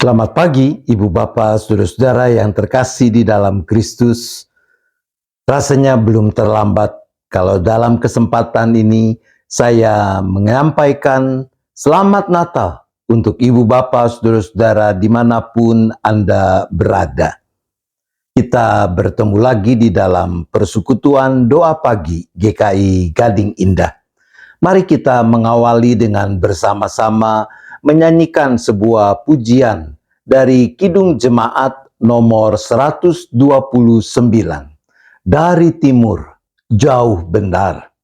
Selamat pagi, Ibu Bapak, Saudara-saudara yang terkasih di dalam Kristus. Rasanya belum terlambat kalau dalam kesempatan ini saya menyampaikan Selamat Natal untuk Ibu Bapak, Saudara-saudara dimanapun Anda berada. Kita bertemu lagi di dalam persekutuan doa pagi GKI Gading Indah. Mari kita mengawali dengan bersama-sama menyanyikan sebuah pujian dari Kidung Jemaat nomor 129. Dari timur, jauh benar.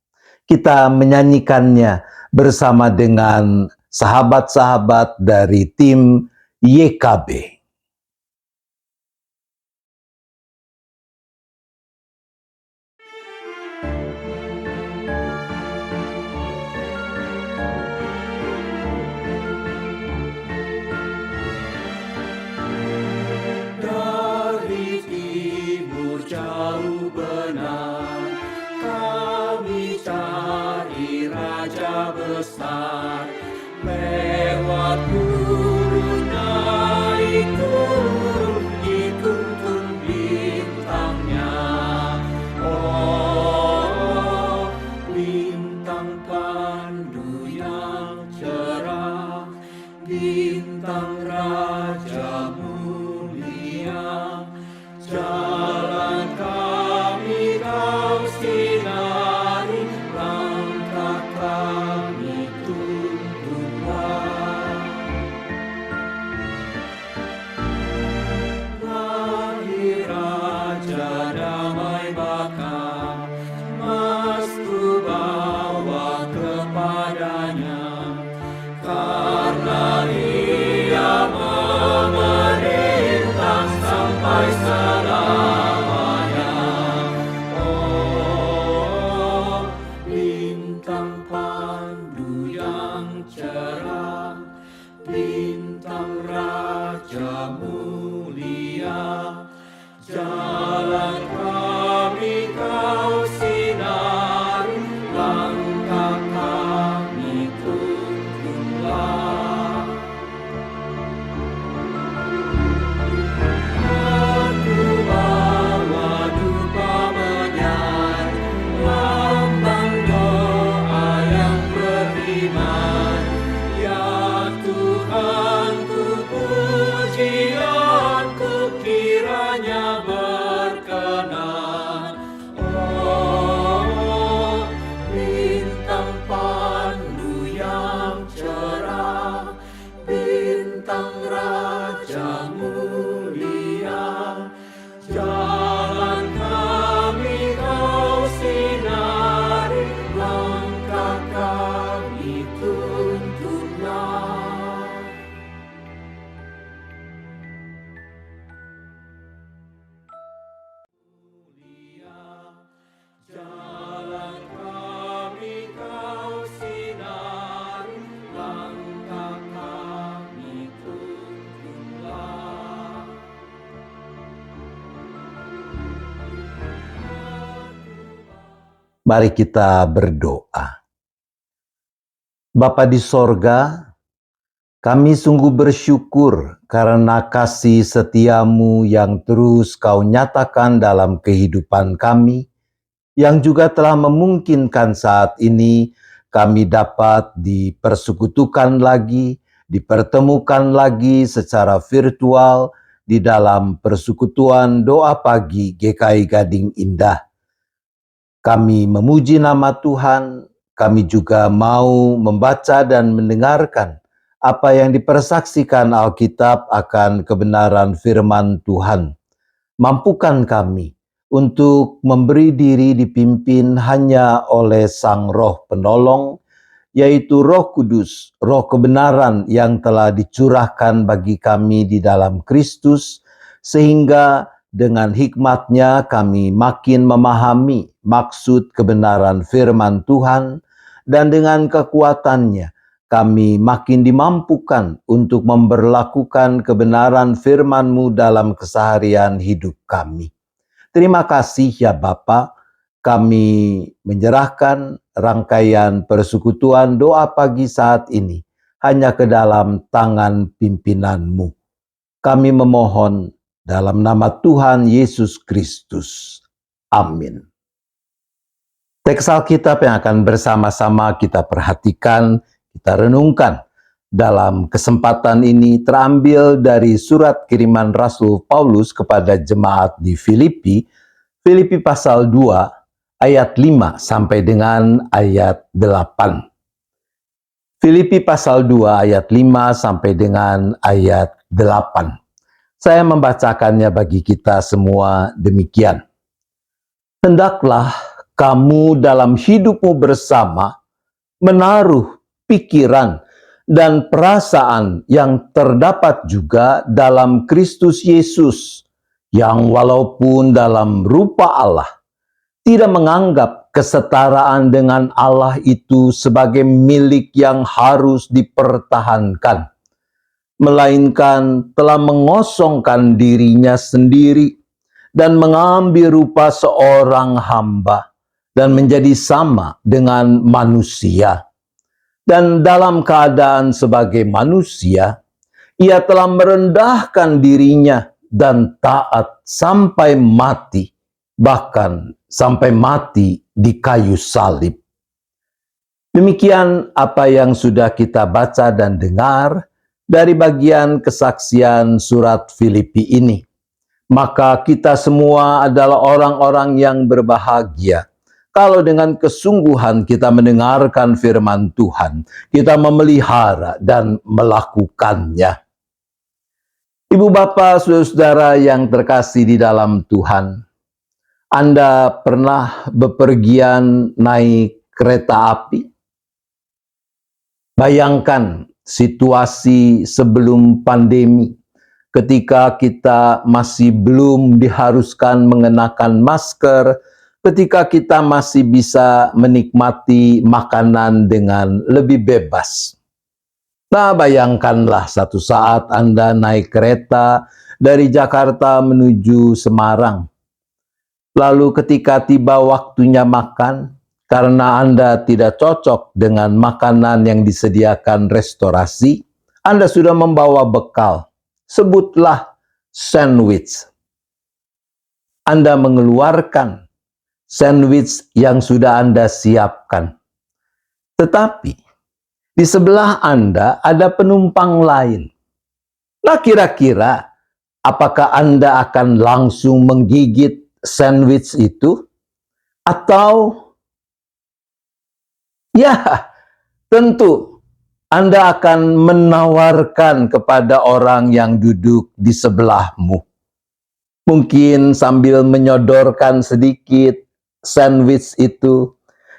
Kita menyanyikannya bersama dengan sahabat-sahabat dari tim YKB. Jauh benar, kami cari Raja besar, lewat gurun naik turun, dituntun bintangnya. Oh, bintang pandu yang cerah, bintang Raja mulia, jalan kami kau sinari, langkah kami tuntunlah. Lahir Raja damai baka, masku bawa kepadanya, karena Ia memerintah sampai selamanya. Oh, bintang pandu yang cerah, bintang Raja mulia, jalan kami kau sinari, langkah kami tuntunlah. Aku bawa duka menyan, lambang doa yang beriman. Ya Tuhanku, pujianku kiranya berkenan. Oh, bintang pandu yang cerah, bintang Raja mulia, jalan kami kau sinari, langkah kami tuntunlah. Jalan kami kau sinari, langkah kami tuntunlah. Mari kita berdoa. Bapa di sorga, kami sungguh bersyukur karena kasih setiamu yang terus kau nyatakan dalam kehidupan kami, yang juga telah memungkinkan saat ini kami dapat dipersekutukan lagi, dipertemukan lagi secara virtual di dalam persekutuan doa pagi GKI Gading Indah. Kami memuji nama Tuhan, kami juga mau membaca dan mendengarkan apa yang dipersaksikan Alkitab akan kebenaran firman Tuhan. Mampukan kami untuk memberi diri dipimpin hanya oleh Sang Roh Penolong, yaitu Roh Kudus, Roh kebenaran yang telah dicurahkan bagi kami di dalam Kristus, sehingga dengan hikmat-Nya kami makin memahami maksud kebenaran firman Tuhan, dan dengan kekuatan-Nya kami makin dimampukan untuk memberlakukan kebenaran firman-Mu dalam keseharian hidup kami. Terima kasih ya Bapa, kami menyerahkan rangkaian persekutuan doa pagi saat ini hanya ke dalam tangan pimpinan-Mu. kami memohon dalam nama Tuhan Yesus Kristus. Amin. Teks Alkitab yang akan bersama-sama kita perhatikan, kita renungkan dalam kesempatan ini terambil dari surat kiriman Rasul Paulus kepada jemaat di Filipi, Filipi pasal 2 ayat 5 sampai dengan ayat 8. Filipi pasal 2 ayat 5 sampai dengan ayat 8. Saya membacakannya bagi kita semua demikian. Hendaklah kamu dalam hidupmu bersama menaruh pikiran dan perasaan yang terdapat juga dalam Kristus Yesus, yang walaupun dalam rupa Allah, tidak menganggap kesetaraan dengan Allah itu sebagai milik yang harus dipertahankan, melainkan telah mengosongkan dirinya sendiri dan mengambil rupa seorang hamba dan menjadi sama dengan manusia. Dan dalam keadaan sebagai manusia, ia telah merendahkan dirinya dan taat sampai mati, bahkan sampai mati di kayu salib. Demikian apa yang sudah kita baca dan dengar dari bagian kesaksian surat Filipi ini. Maka kita semua adalah orang-orang yang berbahagia kalau dengan kesungguhan kita mendengarkan firman Tuhan, kita memelihara dan melakukannya. Ibu bapa, saudara-saudara yang terkasih di dalam Tuhan, Anda pernah bepergian naik kereta api? Bayangkan situasi sebelum pandemi, ketika kita masih belum diharuskan mengenakan masker, ketika kita masih bisa menikmati makanan dengan lebih bebas. Nah, bayangkanlah satu saat Anda naik kereta dari Jakarta menuju Semarang. Lalu ketika tiba waktunya makan, karena Anda tidak cocok dengan makanan yang disediakan restorasi, Anda sudah membawa bekal. Sebutlah sandwich. Anda mengeluarkan sandwich yang sudah Anda siapkan. Tetapi di sebelah Anda ada penumpang lain. Nah, kira-kira apakah Anda akan langsung menggigit sandwich itu? Atau ya, tentu Anda akan menawarkan kepada orang yang duduk di sebelahmu. Mungkin sambil menyodorkan sedikit sandwich itu,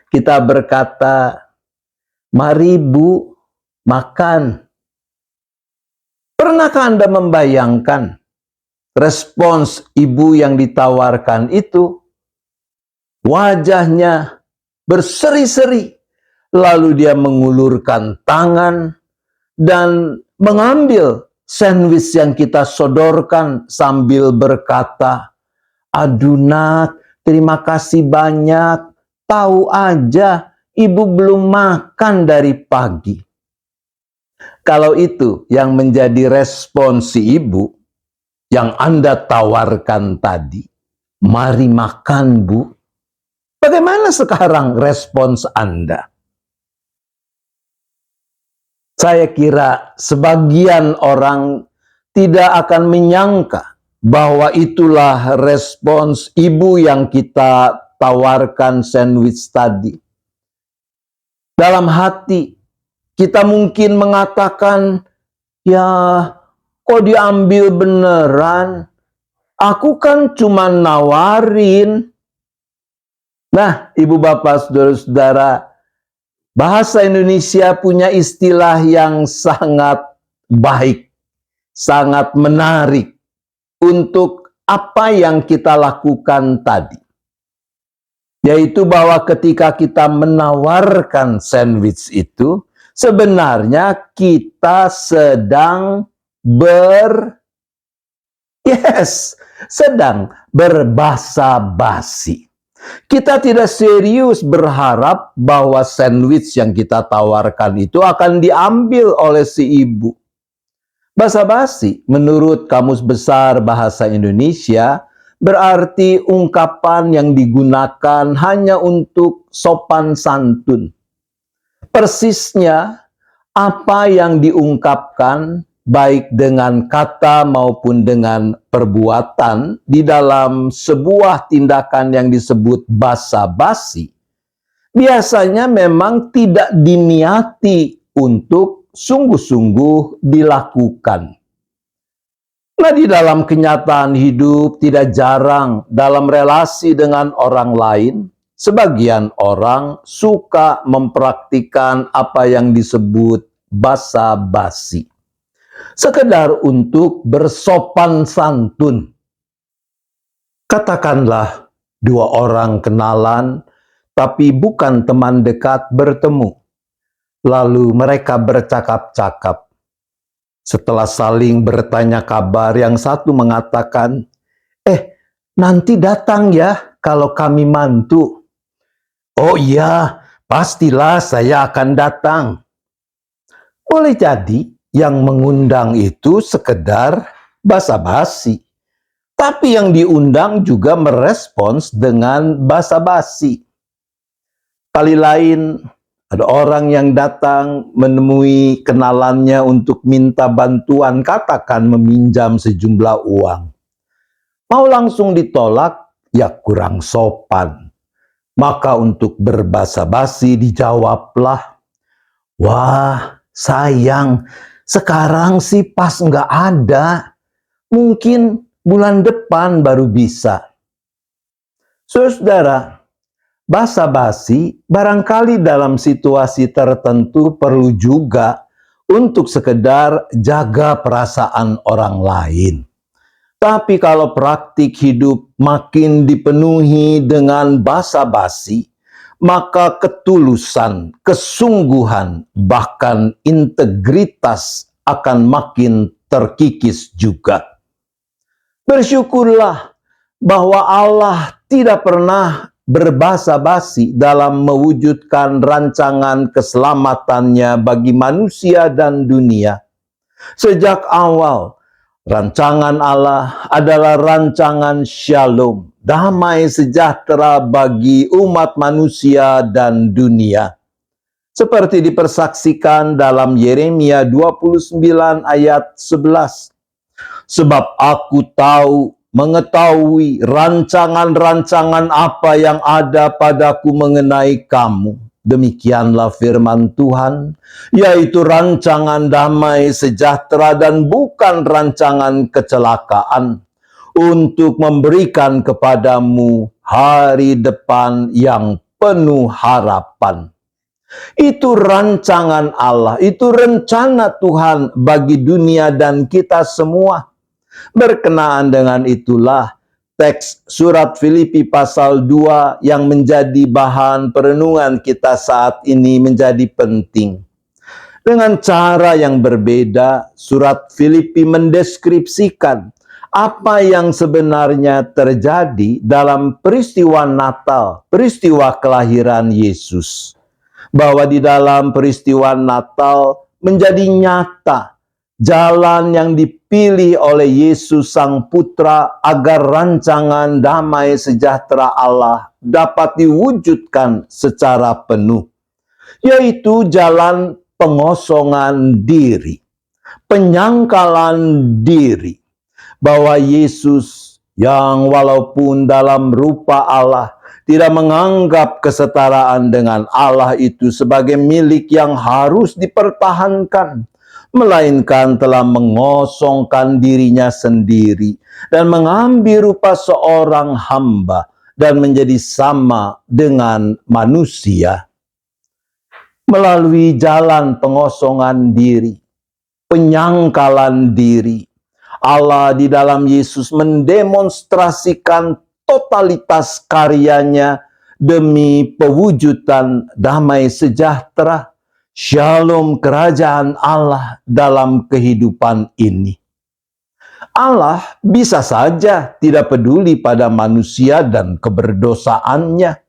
kita berkata, "Mari Bu, makan." Pernahkah Anda membayangkan respons ibu yang ditawarkan itu? Wajahnya berseri-seri, lalu dia mengulurkan tangan dan mengambil sandwich yang kita sodorkan sambil berkata, "Aduh nak, terima kasih banyak. Tahu aja, ibu belum makan dari pagi." Kalau itu yang menjadi respons si ibu yang Anda tawarkan tadi, "Mari makan Bu." Bagaimana sekarang respons Anda? Saya kira sebagian orang tidak akan menyangka bahwa itulah respons ibu yang kita tawarkan sandwich tadi. Dalam hati, kita mungkin mengatakan, "Ya, kok diambil beneran? Aku kan cuma nawarin." Nah, ibu bapak, saudara-saudara, bahasa Indonesia punya istilah yang sangat baik, sangat menarik untuk apa yang kita lakukan tadi. Yaitu bahwa ketika kita menawarkan sandwich itu, sebenarnya kita sedang sedang berbasa-basi. Kita tidak serius berharap bahwa sandwich yang kita tawarkan itu akan diambil oleh si ibu. Basa-basi menurut Kamus Besar Bahasa Indonesia berarti ungkapan yang digunakan hanya untuk sopan santun. Persisnya apa yang diungkapkan baik dengan kata maupun dengan perbuatan di dalam sebuah tindakan yang disebut basa-basi biasanya memang tidak diniati untuk sungguh-sungguh dilakukan. Nah, di dalam kenyataan hidup tidak jarang dalam relasi dengan orang lain, sebagian orang suka mempraktikkan apa yang disebut basa-basi. Sekedar untuk bersopan santun. Katakanlah dua orang kenalan, tapi bukan teman dekat bertemu. Lalu mereka bercakap-cakap. Setelah saling bertanya kabar, yang satu mengatakan, nanti datang ya kalau kami mantu. Oh iya, pastilah saya akan datang. Boleh jadi yang mengundang itu sekedar basa-basi. Tapi yang diundang juga merespons dengan basa-basi. Kali lain ada orang yang datang menemui kenalannya untuk minta bantuan, katakan meminjam sejumlah uang. Mau langsung ditolak, ya kurang sopan. Maka untuk berbasa-basi dijawablah, wah sayang, sekarang sih pas nggak ada. Mungkin bulan depan baru bisa. Saudara, basa-basi barangkali dalam situasi tertentu perlu juga untuk sekedar jaga perasaan orang lain. Tapi kalau praktik hidup makin dipenuhi dengan basa-basi, maka ketulusan, kesungguhan, bahkan integritas akan makin terkikis juga. Bersyukurlah bahwa Allah tidak pernah berbasa-basi dalam mewujudkan rancangan keselamatannya bagi manusia dan dunia. Sejak awal, rancangan Allah adalah rancangan shalom, damai sejahtera bagi umat manusia dan dunia. Seperti dipersaksikan dalam Yeremia 29 ayat 11. Sebab aku mengetahui rancangan-rancangan apa yang ada padaku mengenai kamu. Demikianlah firman Tuhan, yaitu rancangan damai sejahtera dan bukan rancangan kecelakaan, untuk memberikan kepadamu hari depan yang penuh harapan. Itu rancangan Allah, itu rencana Tuhan bagi dunia dan kita semua. Berkenaan dengan itulah teks surat Filipi pasal 2 yang menjadi bahan perenungan kita saat ini menjadi penting. Dengan cara yang berbeda, surat Filipi mendeskripsikan apa yang sebenarnya terjadi dalam peristiwa Natal, peristiwa kelahiran Yesus. Bahwa di dalam peristiwa Natal menjadi nyata jalan yang dipilih oleh Yesus Sang Putra agar rancangan damai sejahtera Allah dapat diwujudkan secara penuh, yaitu jalan pengosongan diri, penyangkalan diri, bahwa Yesus yang walaupun dalam rupa Allah tidak menganggap kesetaraan dengan Allah itu sebagai milik yang harus dipertahankan, melainkan telah mengosongkan dirinya sendiri dan mengambil rupa seorang hamba dan menjadi sama dengan manusia. Melalui jalan pengosongan diri, penyangkalan diri, Allah di dalam Yesus mendemonstrasikan totalitas karyanya demi pewujudan damai sejahtera, shalom kerajaan Allah dalam kehidupan ini. Allah bisa saja tidak peduli pada manusia dan keberdosaannya.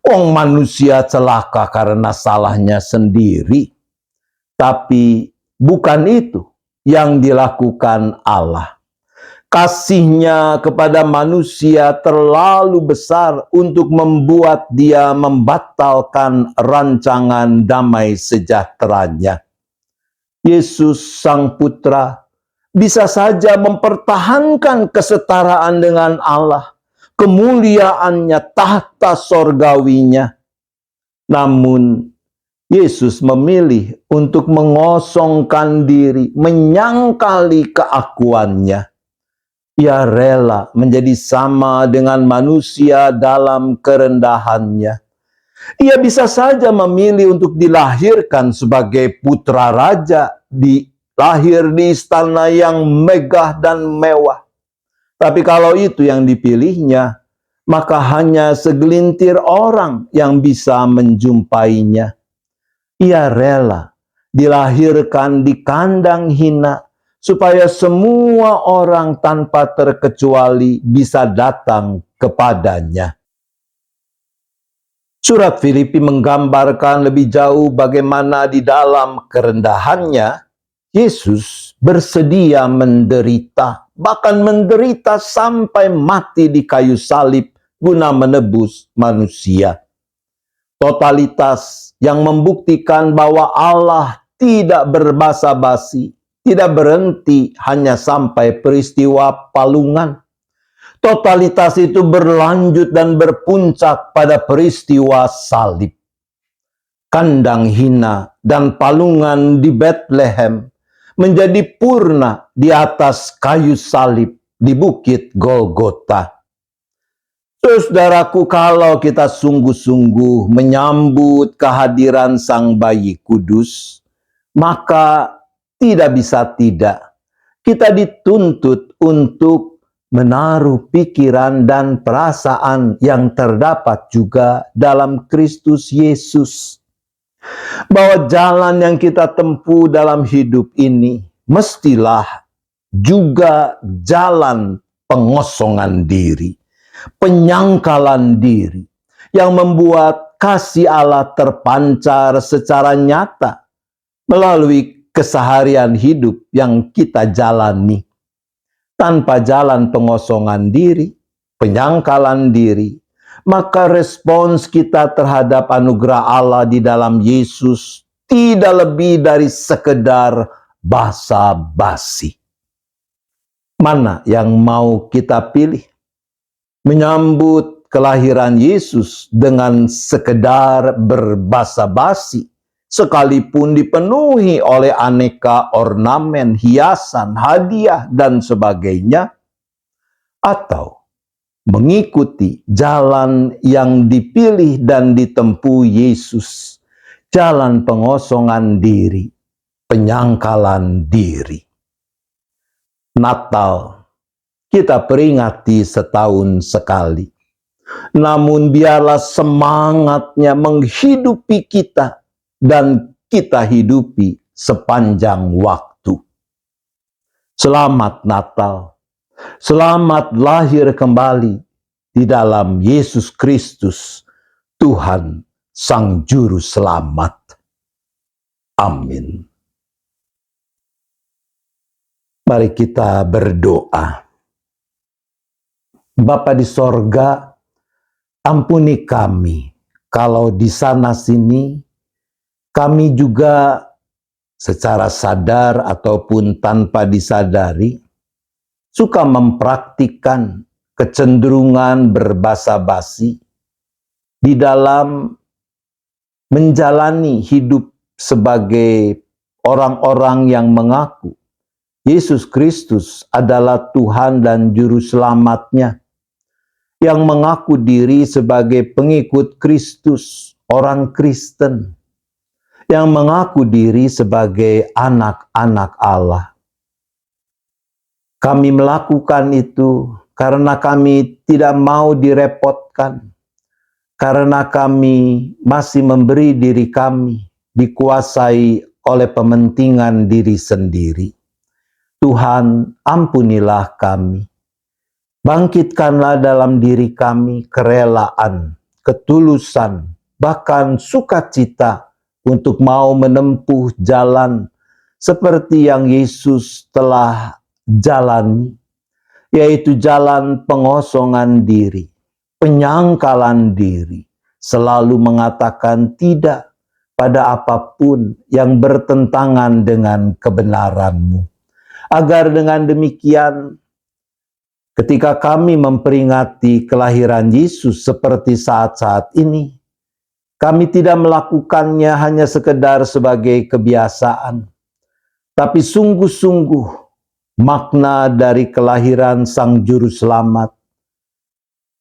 Manusia celaka karena salahnya sendiri. Tapi bukan itu yang dilakukan Allah. Kasih-Nya kepada manusia terlalu besar untuk membuat Dia membatalkan rancangan damai sejahtera-Nya. Yesus Sang Putra bisa saja mempertahankan kesetaraan dengan Allah, kemuliaannya, tahta sorgawinya. Namun, Yesus memilih untuk mengosongkan diri, menyangkali keakuannya. Ia rela menjadi sama dengan manusia dalam kerendahannya. Ia bisa saja memilih untuk dilahirkan sebagai putra raja, lahir di istana yang megah dan mewah. Tapi kalau itu yang dipilihnya, maka hanya segelintir orang yang bisa menjumpainya. Ia rela dilahirkan di kandang hina, supaya semua orang tanpa terkecuali bisa datang kepadanya. Surat Filipi menggambarkan lebih jauh bagaimana di dalam kerendahannya, Yesus bersedia menderita, bahkan menderita sampai mati di kayu salib guna menebus manusia. Totalitas yang membuktikan bahwa Allah tidak berbasa-basi, tidak berhenti hanya sampai peristiwa palungan. Totalitas itu berlanjut dan berpuncak pada peristiwa salib. Kandang hina dan palungan di Bethlehem menjadi purna di atas kayu salib di Bukit Golgota. Saudaraku, kalau kita sungguh-sungguh menyambut kehadiran Sang Bayi Kudus, maka tidak bisa tidak kita dituntut untuk menaruh pikiran dan perasaan yang terdapat juga dalam Kristus Yesus. Bahwa jalan yang kita tempuh dalam hidup ini mestilah juga jalan pengosongan diri, penyangkalan diri, yang membuat kasih Allah terpancar secara nyata melalui keseharian hidup yang kita jalani. Tanpa jalan pengosongan diri, penyangkalan diri, maka respons kita terhadap anugerah Allah di dalam Yesus tidak lebih dari sekedar basa-basi. Mana yang mau kita pilih? Menyambut kelahiran Yesus dengan sekedar berbasa-basi, sekalipun dipenuhi oleh aneka ornamen, hiasan, hadiah, dan sebagainya, atau mengikuti jalan yang dipilih dan ditempuh Yesus, jalan pengosongan diri, penyangkalan diri. Natal kita peringati setahun sekali, namun biarlah semangatnya menghidupi kita dan kita hidupi sepanjang waktu. Selamat Natal, selamat lahir kembali di dalam Yesus Kristus, Tuhan Sang Juru Selamat. Amin. Mari kita berdoa. Bapa di sorga, ampuni kami kalau di sana-sini kami juga secara sadar ataupun tanpa disadari suka mempraktikkan kecenderungan berbasa-basi di dalam menjalani hidup sebagai orang-orang yang mengaku Yesus Kristus adalah Tuhan dan Juru Selamatnya, yang mengaku diri sebagai pengikut Kristus, orang Kristen, yang mengaku diri sebagai anak-anak Allah. Kami melakukan itu karena kami tidak mau direpotkan, karena kami masih memberi diri kami dikuasai oleh kepentingan diri sendiri. Tuhan, ampunilah kami. Bangkitkanlah dalam diri kami kerelaan, ketulusan, bahkan sukacita untuk mau menempuh jalan seperti yang Yesus telah jalani, yaitu jalan pengosongan diri, penyangkalan diri, selalu mengatakan tidak pada apapun yang bertentangan dengan kebenaran-Mu. Agar dengan demikian, ketika kami memperingati kelahiran Yesus seperti saat-saat ini, kami tidak melakukannya hanya sekedar sebagai kebiasaan, tapi sungguh-sungguh makna dari kelahiran Sang Juru Selamat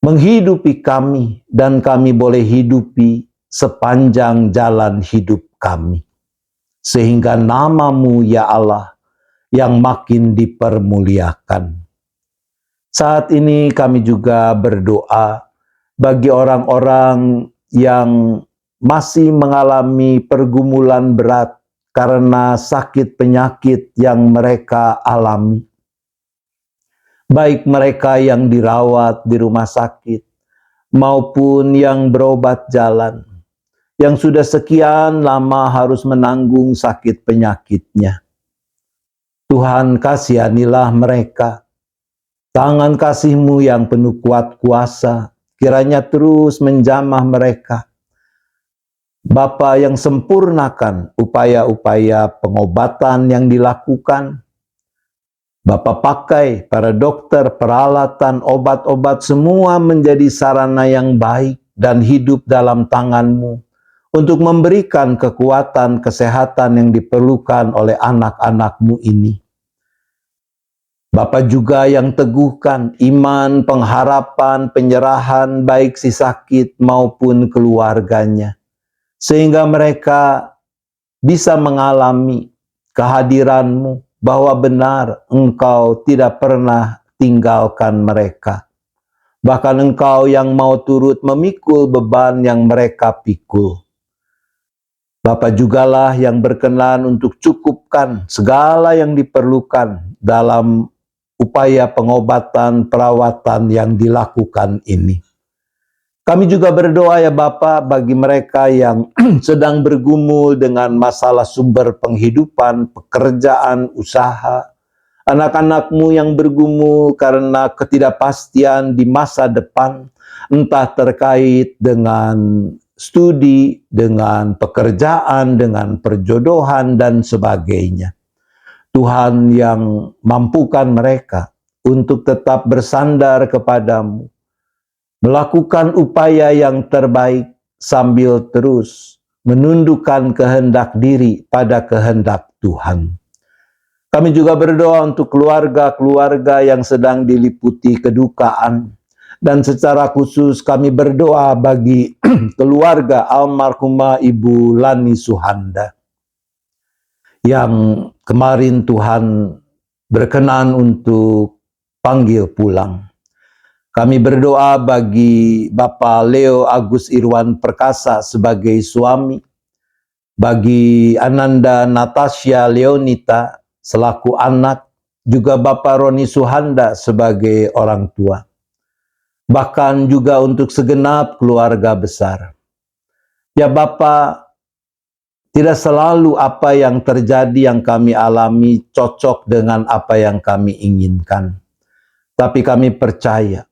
menghidupi kami dan kami boleh hidupi sepanjang jalan hidup kami. Sehingga nama-Mu ya Allah yang makin dipermuliakan. Saat ini kami juga berdoa bagi orang-orang yang masih mengalami pergumulan berat karena sakit penyakit yang mereka alami. Baik mereka yang dirawat di rumah sakit maupun yang berobat jalan, yang sudah sekian lama harus menanggung sakit penyakitnya. Tuhan, kasihanilah mereka. Tangan kasih-Mu yang penuh kuat kuasa kiranya terus menjamah mereka. Bapa yang sempurnakan upaya-upaya pengobatan yang dilakukan. Bapa pakai para dokter, peralatan, obat-obat semua menjadi sarana yang baik dan hidup dalam tangan-Mu untuk memberikan kekuatan, kesehatan yang diperlukan oleh anak-anak-Mu ini. Bapa juga yang teguhkan iman, pengharapan, penyerahan baik si sakit maupun keluarganya. Sehingga mereka bisa mengalami kehadiran-Mu bahwa benar Engkau tidak pernah tinggalkan mereka. Bahkan Engkau yang mau turut memikul beban yang mereka pikul. Bapa jugalah yang berkenan untuk cukupkan segala yang diperlukan dalam upaya pengobatan, perawatan yang dilakukan ini. Kami juga berdoa ya Bapa bagi mereka yang sedang bergumul dengan masalah sumber penghidupan, pekerjaan, usaha. Anak-anak-Mu yang bergumul karena ketidakpastian di masa depan, entah terkait dengan studi, dengan pekerjaan, dengan perjodohan, dan sebagainya. Tuhan yang mampukan mereka untuk tetap bersandar kepada-Mu, melakukan upaya yang terbaik sambil terus menundukkan kehendak diri pada kehendak Tuhan. Kami juga berdoa untuk keluarga-keluarga yang sedang diliputi kedukaan. Dan secara khusus kami berdoa bagi keluarga almarhumah Ibu Lani Suhanda yang kemarin Tuhan berkenan untuk panggil pulang. Kami berdoa bagi Bapak Leo Agus Irwan Perkasa sebagai suami, bagi Ananda Natasha Leonita selaku anak, juga Bapak Roni Suhanda sebagai orang tua. Bahkan juga untuk segenap keluarga besar. Ya Bapa, tidak selalu apa yang terjadi yang kami alami cocok dengan apa yang kami inginkan. Tapi kami percaya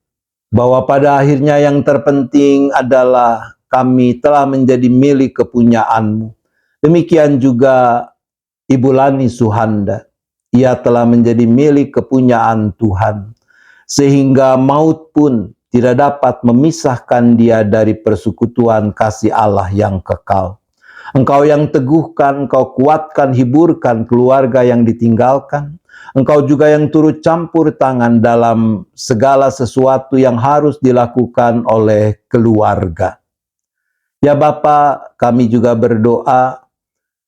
bahwa pada akhirnya yang terpenting adalah kami telah menjadi milik kepunyaan-Mu. Demikian juga Ibu Lani Suhanda. Ia telah menjadi milik kepunyaan Tuhan. Sehingga maut pun tidak dapat memisahkan dia dari persekutuan kasih Allah yang kekal. Engkau yang teguhkan, Engkau kuatkan, hiburkan keluarga yang ditinggalkan. Engkau juga yang turut campur tangan dalam segala sesuatu yang harus dilakukan oleh keluarga. Ya Bapa, kami juga berdoa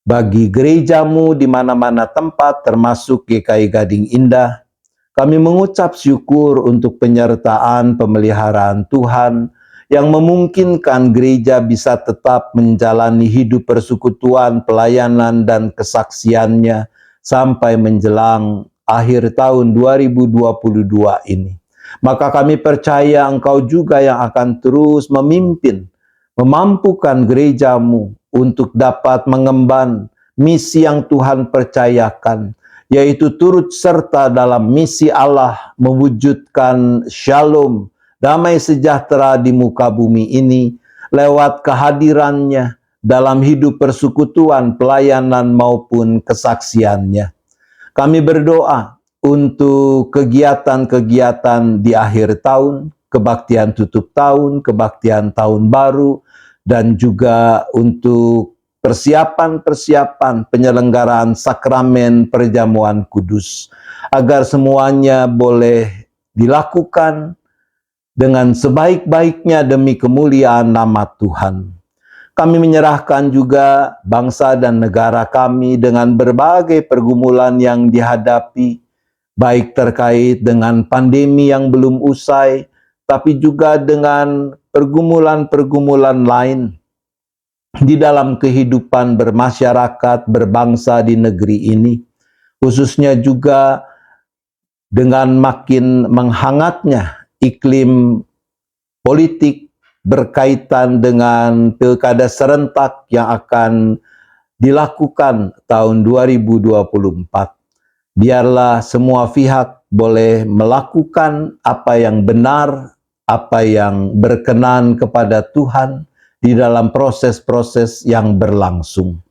bagi gereja-Mu di mana-mana tempat, termasuk GKI Gading Indah. Kami mengucap syukur untuk penyertaan pemeliharaan Tuhan yang memungkinkan gereja bisa tetap menjalani hidup persekutuan, pelayanan, dan kesaksiannya sampai menjelang akhir tahun 2022 ini. Maka kami percaya Engkau juga yang akan terus memimpin, memampukan gereja-Mu untuk dapat mengemban misi yang Tuhan percayakan, yaitu turut serta dalam misi Allah mewujudkan shalom, damai sejahtera di muka bumi ini, lewat kehadirannya dalam hidup persekutuan, pelayanan maupun kesaksiannya. Kami berdoa untuk kegiatan-kegiatan di akhir tahun, kebaktian tutup tahun, kebaktian tahun baru, dan juga untuk persiapan-persiapan penyelenggaraan sakramen perjamuan kudus, agar semuanya boleh dilakukan dengan sebaik-baiknya demi kemuliaan nama Tuhan. Kami menyerahkan juga bangsa dan negara kami dengan berbagai pergumulan yang dihadapi, baik terkait dengan pandemi yang belum usai, tapi juga dengan pergumulan-pergumulan lain di dalam kehidupan bermasyarakat, berbangsa di negeri ini. Khususnya juga dengan makin menghangatnya iklim politik berkaitan dengan pilkada serentak yang akan dilakukan tahun 2024. Biarlah semua pihak boleh melakukan apa yang benar, apa yang berkenan kepada Tuhan di dalam proses-proses yang berlangsung.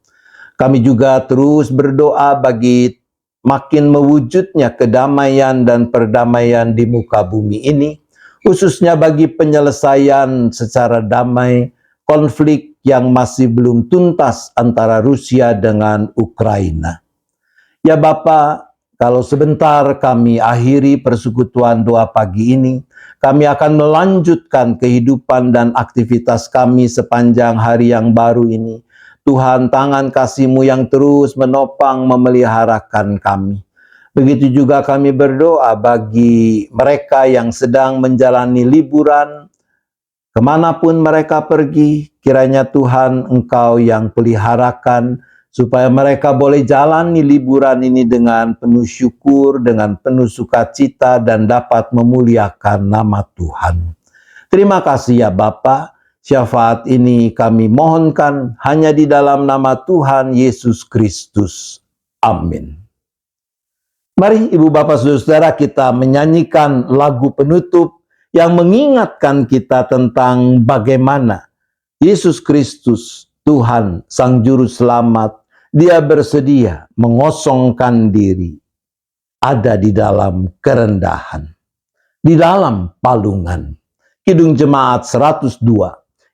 Kami juga terus berdoa bagi makin mewujudnya kedamaian dan perdamaian di muka bumi ini, khususnya bagi penyelesaian secara damai konflik yang masih belum tuntas antara Rusia dengan Ukraina. Ya Bapa, kalau sebentar kami akhiri persekutuan doa pagi ini, kami akan melanjutkan kehidupan dan aktivitas kami sepanjang hari yang baru ini. Tuhan, tangan kasih-Mu yang terus menopang memeliharakan kami. Begitu juga kami berdoa bagi mereka yang sedang menjalani liburan, kemanapun mereka pergi, kiranya Tuhan Engkau yang peliharakan, supaya mereka boleh jalani liburan ini dengan penuh syukur, dengan penuh sukacita, dan dapat memuliakan nama Tuhan. Terima kasih ya Bapa, syafaat ini kami mohonkan hanya di dalam nama Tuhan Yesus Kristus. Amin. Mari Ibu Bapak Saudara kita menyanyikan lagu penutup yang mengingatkan kita tentang bagaimana Yesus Kristus, Tuhan Sang Juru Selamat, Dia bersedia mengosongkan diri, ada di dalam kerendahan, di dalam palungan. Kidung Jemaat 102,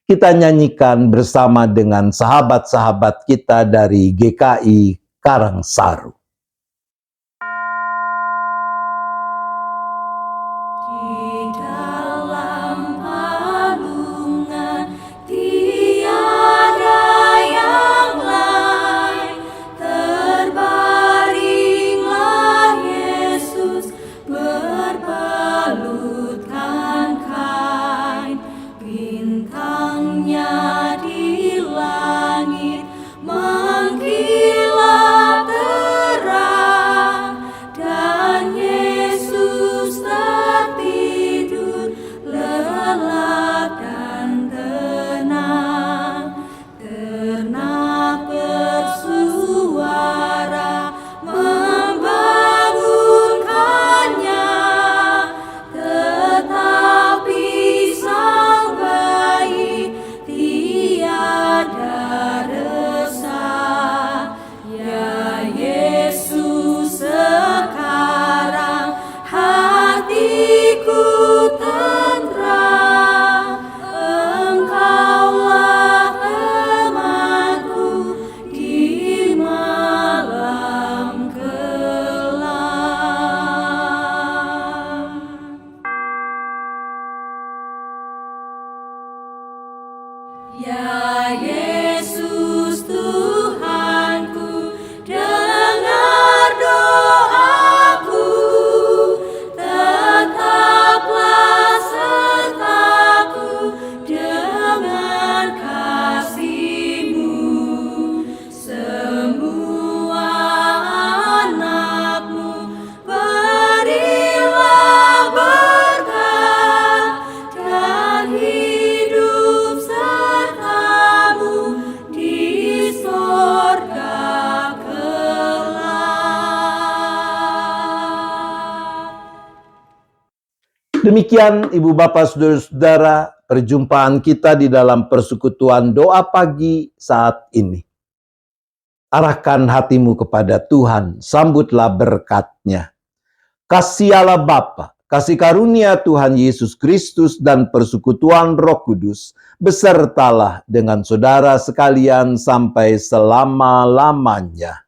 kita nyanyikan bersama dengan sahabat-sahabat kita dari GKI Karangsaru. Di dalam palungan tiada yang lain, terbaringlah Yesus berbalutkan kain, bintangnya di langit mengkilap terang. Demikian Ibu Bapak Saudara-saudara, perjumpaan kita di dalam persekutuan doa pagi saat ini. Arahkan hatimu kepada Tuhan, sambutlah berkat-Nya. Kasih Allah Bapa, kasih karunia Tuhan Yesus Kristus dan persekutuan Roh Kudus besertalah dengan saudara sekalian sampai selama-lamanya.